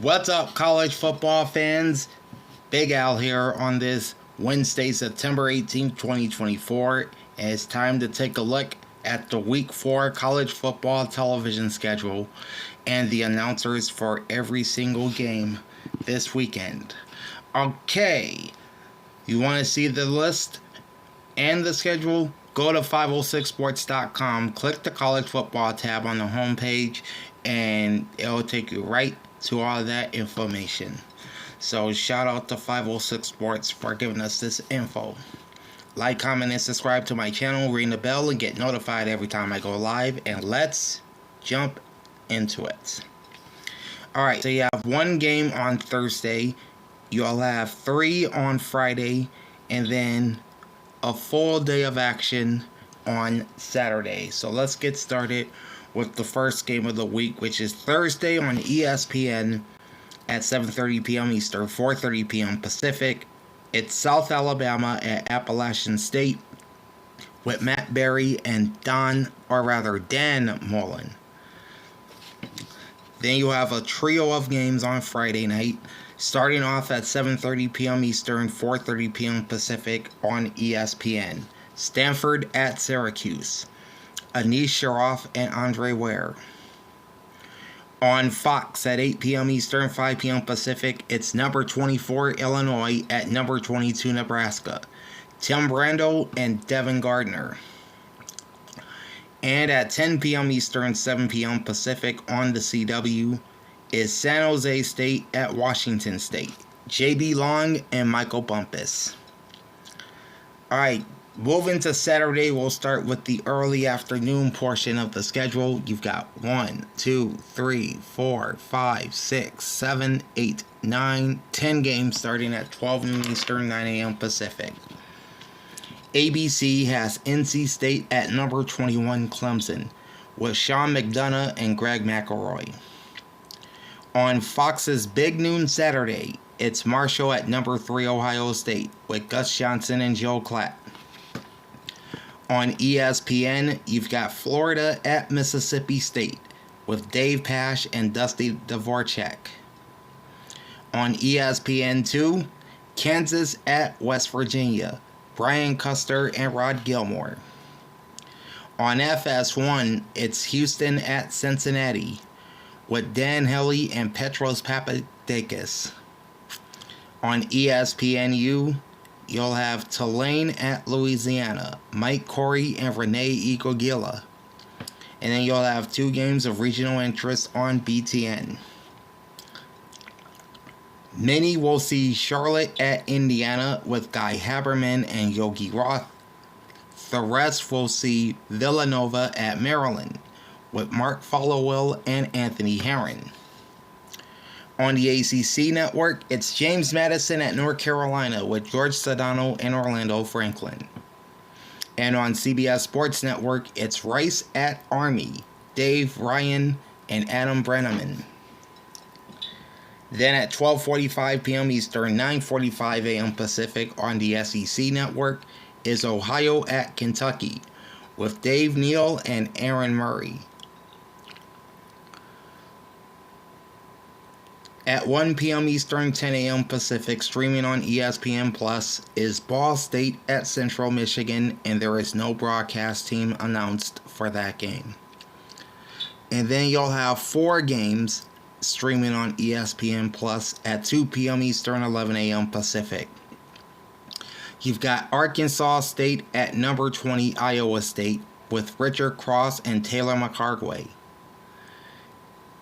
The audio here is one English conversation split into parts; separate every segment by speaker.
Speaker 1: What's up, college football fans? Big Al here on this Wednesday, September 18th, 2024. And it's time to take a look at the Week 4 college football television schedule and the announcers for every single game this weekend. Okay, you want to see the list and the schedule? Go to 506sports.com, click the college football tab on the homepage, and it'll take you right to all that information. So shout out to 506 Sports for giving us this info. Like, comment, and subscribe to my channel, ring the bell, and get notified every time I go live. And let's jump into it. Alright, so you have one game on Thursday, you'll have 3 on Friday, and then a full day of action on Saturday. So let's get started with the first game of the week, which is Thursday on ESPN at 7:30 p.m. Eastern, 4:30 p.m. Pacific. It's South Alabama at Appalachian State with Matt Berry and Dan Mullen. Then you have a trio of games on Friday night, starting off at 7:30 p.m. Eastern, 4:30 p.m. Pacific on ESPN. Stanford at Syracuse. Anish Shroff and Andre Ware. On Fox at 8 p.m. Eastern, 5 p.m. Pacific, it's number 24 Illinois at number 22 Nebraska. Tim Brando and Devin Gardner. And at 10 p.m. Eastern, 7 p.m. Pacific on the CW is San Jose State at Washington State. J.B. Long and Michael Bumpus. Alright, moving to Saturday, we'll start with the early afternoon portion of the schedule. You've got 1, 2, 3, 4, 5, 6, 7, 8, 9, 10 games starting at 12 noon Eastern, 9 a.m. Pacific. ABC has NC State at number 21 Clemson with Sean McDonough and Greg McElroy. On Fox's Big Noon Saturday, it's Marshall at number 3 Ohio State with Gus Johnson and Joe Klatt. On ESPN, you've got Florida at Mississippi State with Dave Pasch and Dusty Dvorak. On ESPN2, Kansas at West Virginia, Brian Custer and Rod Gilmore. On FS1, it's Houston at Cincinnati with Dan Hellie and Petros Papadakis. On ESPNU, you'll have Tulane at Louisiana, Mike Corey and Renee Igogila. And then you'll have 2 games of regional interest on BTN. Many will see Charlotte at Indiana with Guy Haberman and Yogi Roth. The rest will see Villanova at Maryland with Mark Followill and Anthony Herron. On the ACC network, it's James Madison at North Carolina with George Sedano and Orlando Franklin. And on CBS Sports Network, it's Rice at Army, Dave Ryan and Adam Brenneman. Then at 12:45 p.m. Eastern, 9:45 a.m. Pacific on the SEC network is Ohio at Kentucky with Dave Neal and Aaron Murray. At 1 p.m. Eastern, 10 a.m. Pacific, streaming on ESPN Plus, is Ball State at Central Michigan, and there is no broadcast team announced for that game. And then you'll have 4 games streaming on ESPN Plus at 2 p.m. Eastern, 11 a.m. Pacific. You've got Arkansas State at number 20 Iowa State with Richard Cross and Taylor McCartway.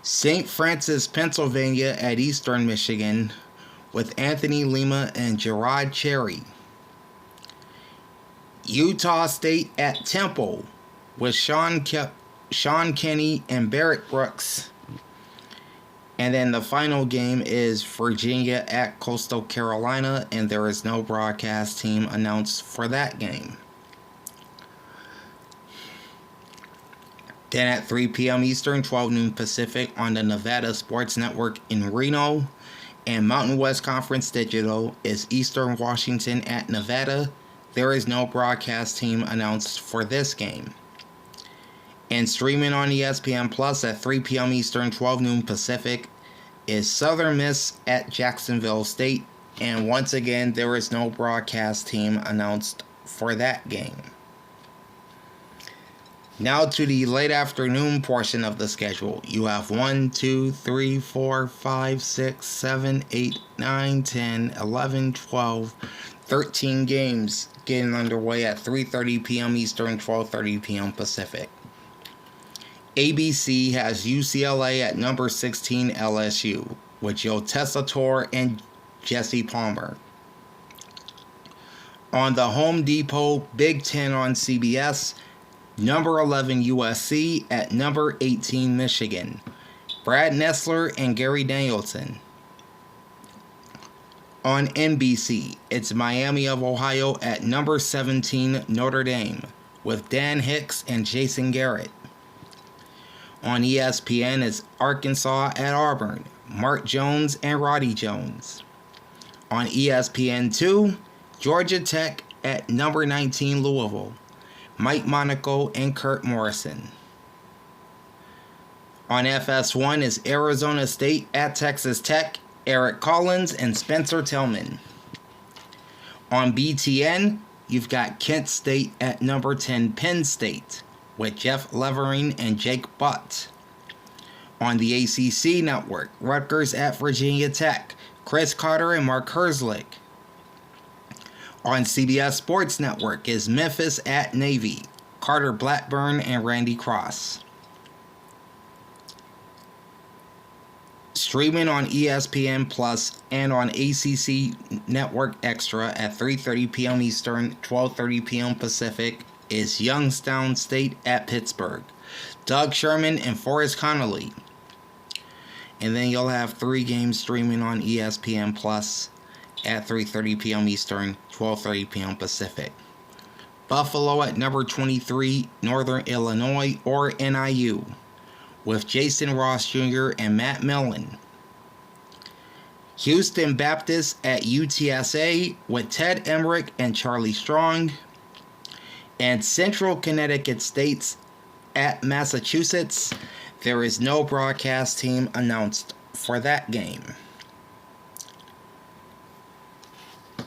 Speaker 1: St. Francis, Pennsylvania at Eastern Michigan with Anthony Lima and Gerard Cherry. Utah State at Temple with Sean Kenny and Barrett Brooks. And then the final game is Virginia at Coastal Carolina, and there is no broadcast team announced for that game. Then at 3 p.m. Eastern, 12 noon Pacific on the Nevada Sports Network in Reno and Mountain West Conference Digital is Eastern Washington at Nevada. There is no broadcast team announced for this game. And streaming on ESPN Plus at 3 p.m. Eastern, 12 noon Pacific is Southern Miss at Jacksonville State. And once again, there is no broadcast team announced for that game. Now to the late afternoon portion of the schedule. You have 1, 2, 3, 4, 5, 6, 7, 8, 9, 10, 11, 12, 13 games getting underway at 3:30 p.m. Eastern, 12:30 p.m. Pacific. ABC has UCLA at number 16 LSU with Joe Tessitore and Jesse Palmer. On the Home Depot Big Ten on CBS, number 11 USC at number 18 Michigan. Brad Nessler and Gary Danielson. On NBC, it's Miami of Ohio at number 17 Notre Dame with Dan Hicks and Jason Garrett. On ESPN, it's Arkansas at Auburn, Mark Jones and Roddy Jones. On ESPN2, Georgia Tech at number 19 Louisville, Mike Monaco and Kurt Morrison. On FS1 is Arizona State at Texas Tech, Eric Collins and Spencer Tillman. On BTN, you've got Kent State at number 10 Penn State with Jeff Levering and Jake Butt. On the ACC network, Rutgers at Virginia Tech, Chris Carter and Mark Herzlich. On CBS Sports Network is Memphis at Navy, Carter Blackburn and Randy Cross. Streaming on ESPN Plus and on ACC Network Extra at 3:30 p.m. Eastern, 12:30 p.m. Pacific is Youngstown State at Pittsburgh, Doug Sherman and Forrest Connolly. And then you'll have 3 games streaming on ESPN Plus at 3:30 p.m. Eastern, 12:30 p.m. Pacific. Buffalo at number 23, Northern Illinois or NIU, with Jason Ross Jr. and Matt Millen. Houston Baptist at UTSA with Ted Emmerich and Charlie Strong. And Central Connecticut State at Massachusetts. There is no broadcast team announced for that game.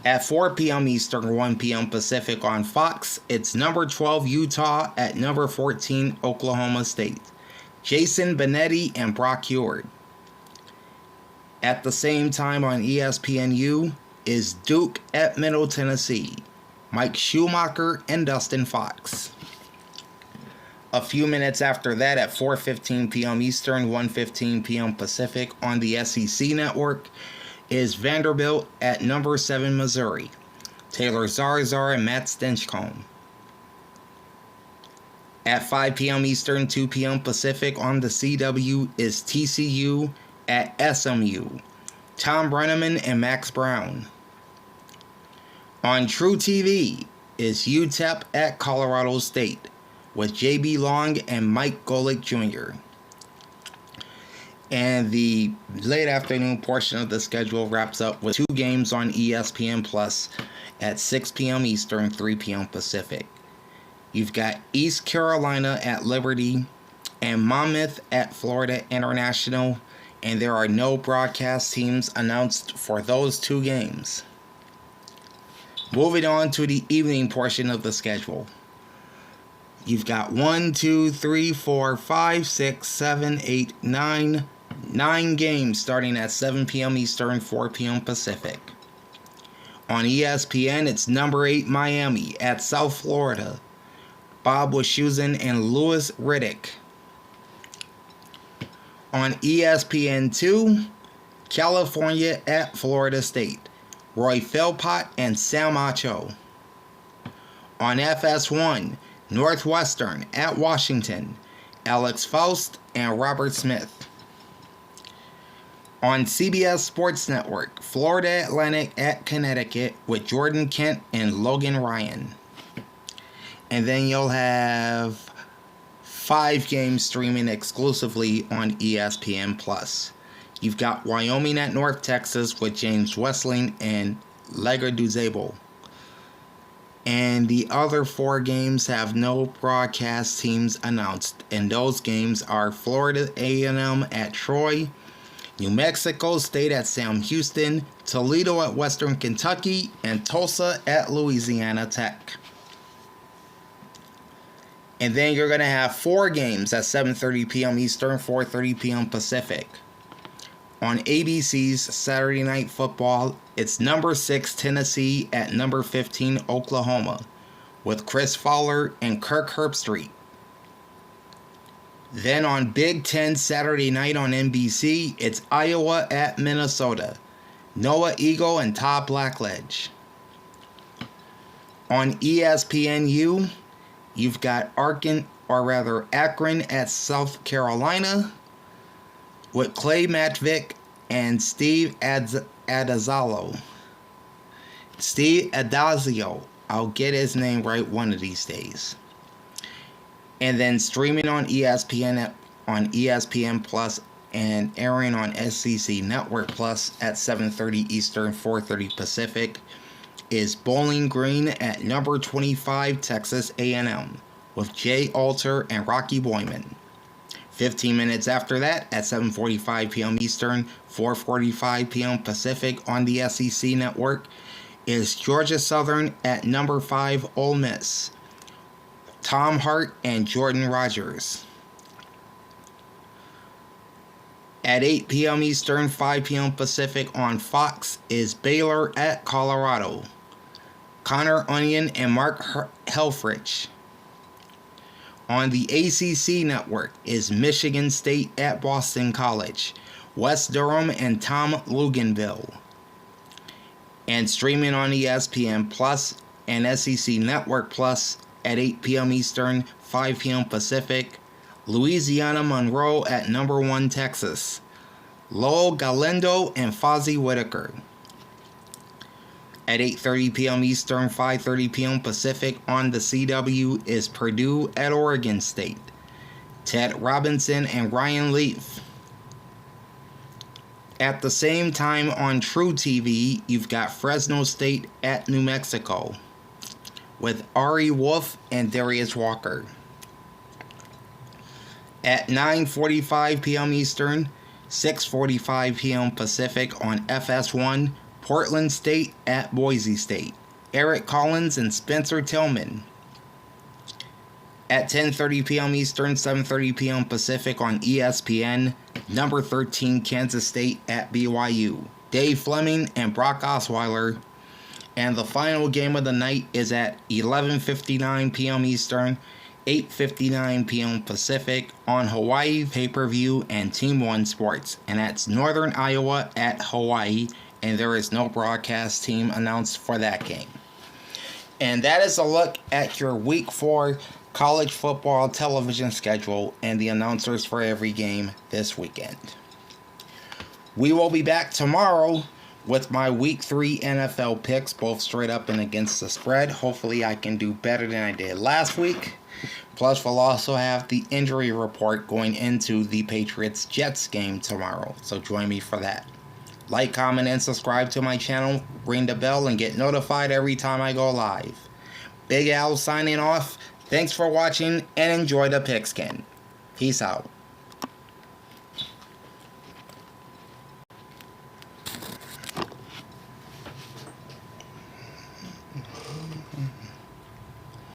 Speaker 1: At 4 p.m. Eastern, 1 p.m. Pacific on Fox, it's number 12 Utah at number 14 Oklahoma State, Jason Benetti and Brock Heward. At the same time on ESPNU is Duke at Middle Tennessee, Mike Schumacher and Dustin Fox. A few minutes after that at 4:15 p.m. Eastern, 1:15 p.m. Pacific on the SEC network is Vanderbilt at number 7 Missouri, Taylor Zarzar and Matt Stinchcomb. At 5 p.m. Eastern, 2 p.m. Pacific on the CW is TCU at SMU, Tom Brenneman and Max Brown. On True TV is UTEP at Colorado State with J.B. Long and Mike Golick Jr. And the late afternoon portion of the schedule wraps up with 2 games on ESPN Plus at 6 p.m. Eastern, 3 p.m. Pacific. You've got East Carolina at Liberty and Monmouth at Florida International, and there are no broadcast teams announced for those 2 games. Moving on to the evening portion of the schedule. You've got 1, 2, 3, 4, 5, 6, 7, 8, 9 games starting at 7 p.m. Eastern, 4 p.m. Pacific. On ESPN, it's number 8 Miami at South Florida, Bob Wischusen and Louis Riddick. On ESPN2, California at Florida State, Roy Philpott and Sam Acho. On FS1, Northwestern at Washington, Alex Faust and Robert Smith. On CBS Sports Network, Florida Atlantic at Connecticut with Jordan Kent and Logan Ryan. And then you'll have 5 games streaming exclusively on ESPN Plus. You've got Wyoming at North Texas with James Westling and Lega Duzable. And the other 4 games have no broadcast teams announced. And those games are Florida A&M at Troy, New Mexico State at Sam Houston, Toledo at Western Kentucky, and Tulsa at Louisiana Tech. And then you're going to have 4 games at 7:30 p.m. Eastern, 4:30 p.m. Pacific. On ABC's Saturday Night Football, it's number 6 Tennessee at number 15 Oklahoma, with Chris Fowler and Kirk Herbstreit. Then on Big Ten Saturday night on NBC, it's Iowa at Minnesota, Noah Eagle and Todd Blackledge. On ESPNU, you've got Akron at South Carolina, with Clay Matvick and Steve Adazio. I'll get his name right one of these days. And then streaming on ESPN Plus and airing on SEC Network Plus at 7:30 Eastern, 4:30 Pacific is Bowling Green at number 25 Texas A&M with Jay Alter and Rocky Boyman. 15 minutes after that at 7:45 p.m. Eastern, 4:45 p.m. Pacific on the SEC Network is Georgia Southern at number 5 Ole Miss, Tom Hart and Jordan Rogers. At 8 p.m. Eastern, 5 p.m. Pacific on Fox is Baylor at Colorado, Connor Onion and Mark Helfrich. On the ACC Network is Michigan State at Boston College, Wes Durham and Tom Luganville. And streaming on ESPN Plus and SEC Network Plus at 8 p.m. Eastern, 5 p.m. Pacific, Louisiana Monroe at number 1 Texas, Lowell Galindo and Fozzie Whitaker. At 8:30 p.m. Eastern, 5:30 p.m. Pacific on the CW is Purdue at Oregon State, Ted Robinson and Ryan Leaf. At the same time on True TV, you've got Fresno State at New Mexico, with Ari Wolf and Darius Walker. At 9:45 p.m. Eastern, 6:45 p.m. Pacific on FS1, Portland State at Boise State, Eric Collins and Spencer Tillman. At 10:30 p.m. Eastern, 7:30 p.m. Pacific on ESPN, number 13 Kansas State at BYU, Dave Fleming and Brock Osweiler. And the final game of the night is at 11:59 p.m. Eastern, 8:59 p.m. Pacific on Hawaii Pay-Per-View and Team One Sports. And that's Northern Iowa at Hawaii, and there is no broadcast team announced for that game. And that is a look at your Week 4 college football television schedule and the announcers for every game this weekend. We will be back tomorrow with my Week 3 NFL picks, both straight up and against the spread. Hopefully I can do better than I did last week. Plus, we'll also have the injury report going into the Patriots-Jets game tomorrow, so join me for that. Like, comment, and subscribe to my channel, ring the bell, and get notified every time I go live. Big Al signing off. Thanks for watching, and enjoy the pigskin. Peace out.